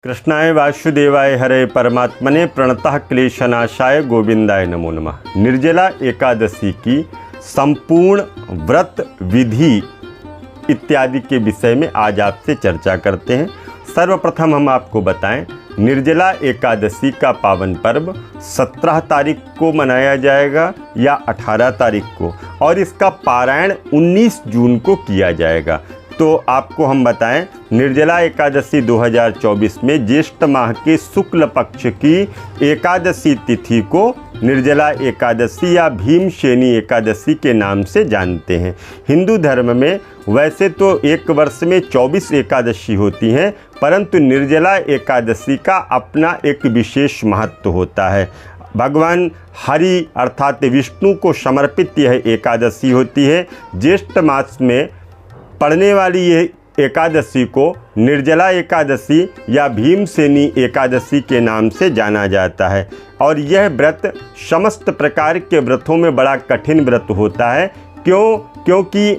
कृष्णाय वासुदेवाय हरे परमात्मने प्रणतः क्लेशनाशाय गोविंदाय नमो नमः। निर्जला एकादशी की संपूर्ण व्रत विधि इत्यादि के विषय में आज आपसे चर्चा करते हैं। सर्वप्रथम हम आपको बताएं, निर्जला एकादशी का पावन पर्व 17 तारीख को मनाया जाएगा या 18 तारीख को, और इसका पारायण 19 जून को किया जाएगा। तो आपको हम बताएं, निर्जला एकादशी 2024 में ज्येष्ठ माह के शुक्ल पक्ष की एकादशी तिथि को निर्जला एकादशी या भीमसेनी एकादशी के नाम से जानते हैं। हिंदू धर्म में वैसे तो एक वर्ष में 24 एकादशी होती हैं, परंतु निर्जला एकादशी का अपना एक विशेष महत्व होता है। भगवान हरि अर्थात विष्णु को समर्पित यह एकादशी होती है। ज्येष्ठ मास में पड़ने वाली यह एकादशी को निर्जला एकादशी या भीमसेनी एकादशी के नाम से जाना जाता है। और यह व्रत समस्त प्रकार के व्रतों में बड़ा कठिन व्रत होता है। क्योंकि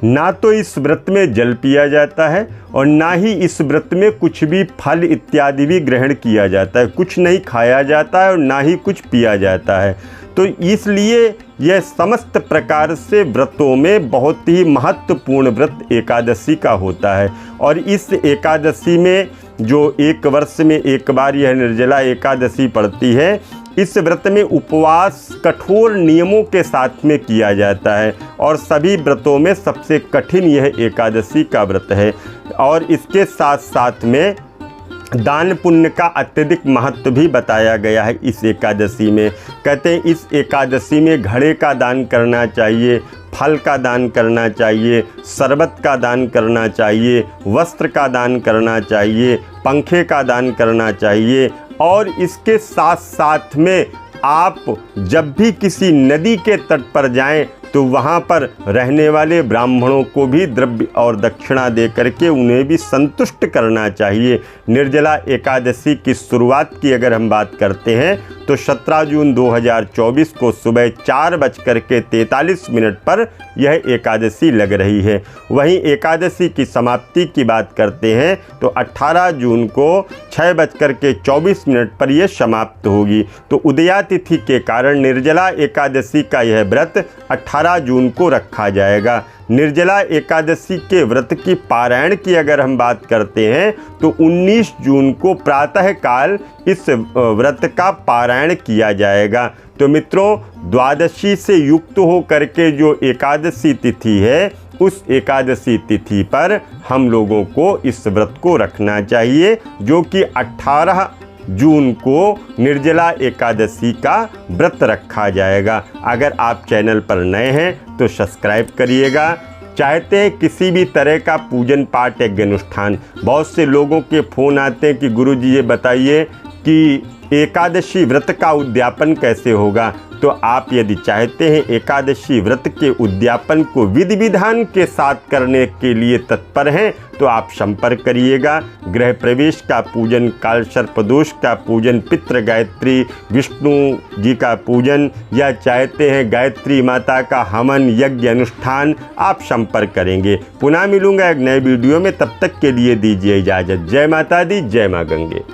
ना तो इस व्रत में जल पिया जाता है और ना ही इस व्रत में कुछ भी फल इत्यादि भी ग्रहण किया जाता है। कुछ नहीं खाया जाता है और ना ही कुछ पिया जाता है। तो इसलिए यह समस्त प्रकार से व्रतों में बहुत ही महत्वपूर्ण व्रत एकादशी का होता है। और इस एकादशी में जो एक वर्ष में एक बार यह निर्जला एकादशी पड़ती है, इस व्रत में उपवास कठोर नियमों के साथ में किया जाता है और सभी व्रतों में सबसे कठिन यह एकादशी का व्रत है। और इसके साथ साथ में दान पुण्य का अत्यधिक महत्व भी बताया गया है इस एकादशी में। कहते हैं इस एकादशी में घड़े का दान करना चाहिए, फल का दान करना चाहिए, शरबत का दान करना चाहिए, वस्त्र का दान करना चाहिए, पंखे का दान करना चाहिए। और इसके साथ साथ में आप जब भी किसी नदी के तट पर जाएं तो वहाँ पर रहने वाले ब्राह्मणों को भी द्रव्य और दक्षिणा दे करके उन्हें भी संतुष्ट करना चाहिए। निर्जला एकादशी की शुरुआत की अगर हम बात करते हैं तो 17 जून 2024 को सुबह 4:43 पर यह एकादशी लग रही है। वहीं एकादशी की समाप्ति की बात करते हैं तो 18 जून को 6:24 पर यह समाप्त होगी। तो उदया तिथि के कारण निर्जला एकादशी का यह व्रत 18 जून को रखा जाएगा। निर्जला एकादशी के व्रत की पारायण की अगर हम बात करते हैं तो 19 जून को प्रातःकाल इस व्रत का पारायण किया जाएगा। तो मित्रों, द्वादशी से युक्त हो करके जो एकादशी तिथि है, उस एकादशी तिथि पर हम लोगों को इस व्रत को रखना चाहिए, जो कि 18 जून को निर्जला एकादशी का व्रत रखा जाएगा। अगर आप चैनल पर नए हैं तो सब्सक्राइब करिएगा। चाहते हैं किसी भी तरह का पूजन पाठ यज्ञ अनुष्ठान, बहुत से लोगों के फ़ोन आते हैं कि गुरुजी ये बताइए कि एकादशी व्रत का उद्यापन कैसे होगा। तो आप यदि चाहते हैं एकादशी व्रत के उद्यापन को विधि विधान के साथ करने के लिए तत्पर हैं तो आप संपर्क करिएगा। गृह प्रवेश का पूजन, काल सर्प दोष का पूजन, पितृ गायत्री, विष्णु जी का पूजन, या चाहते हैं गायत्री माता का हवन यज्ञ अनुष्ठान, आप संपर्क करेंगे। पुनः मिलूंगा एक नए वीडियो में, तब तक के लिए दीजिए इजाज़त। जय माता दी, जय माँ गंगे।